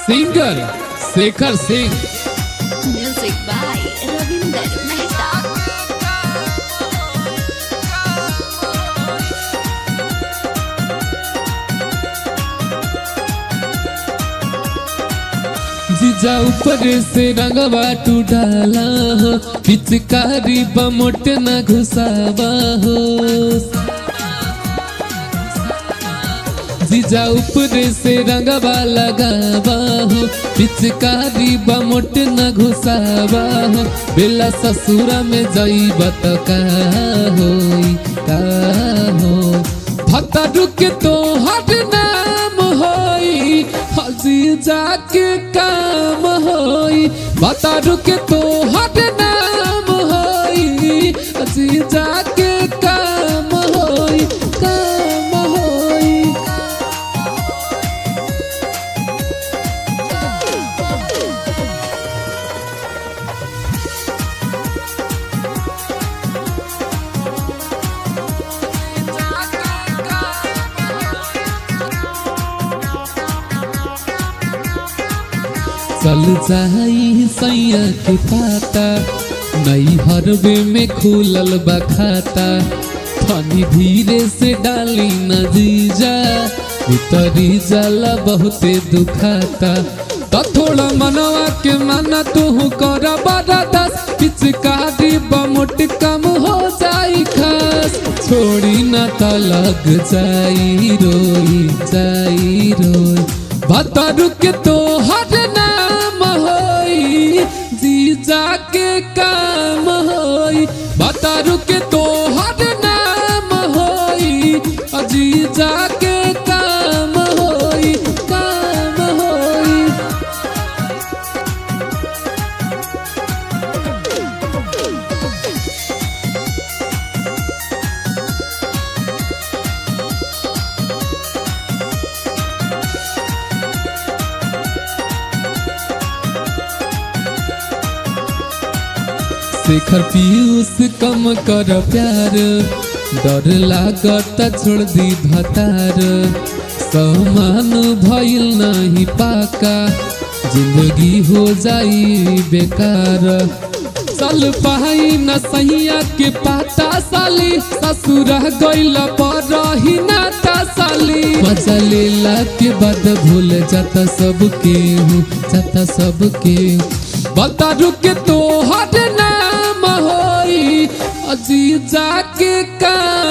Singer Shekhar Singh. Music by Ravinder Mehta. जीजा ऊपर से रंगवा टू डाला हो, पिचकारी बमोट न घुसावा हो। जीजा ऊपर से रंगवा लगावा हो, पिचकारी बमोट न घुसावा हो। बेला ससुरा में जाइबा त का होई का हो। भत्ता रुक तो हट नाम होई, जीजा के काम होई। भत्ता रुक तो हट नाम होई, जीजा के काम होई काम होई। चल जाई सैया के पाता, नई हरबे में खुलल बा खाता। थनी धीरे से डाली न जीजा, भीतरी जाला बहुते दुखाता। तो थोड़ा मनवा के माना तू कर बरदास, पिचकारी बमोट कम हो जाई खास। छोड़ी न त लग जाई रोई जाई रोई। भत्ता रुक तो हट नाम होई, जीजा के काम होई। भत्ता रुक तो हट नाम होई, जीजा के काम होई काम होई। शेखर पीयूष कम कर प्यार, डर लागत छोड़ दी भतार। समान भइल नहीं पाका, जिंदगी हो जाई बेकार। चल पाई न सैया के पाता साली, ससुर गइल पर रही नाता साली। मजा लेला के बाद भूल जाता सबके हूँ जाता सबके। भत्ता रुक तो हट नाम होई, जीजा के काम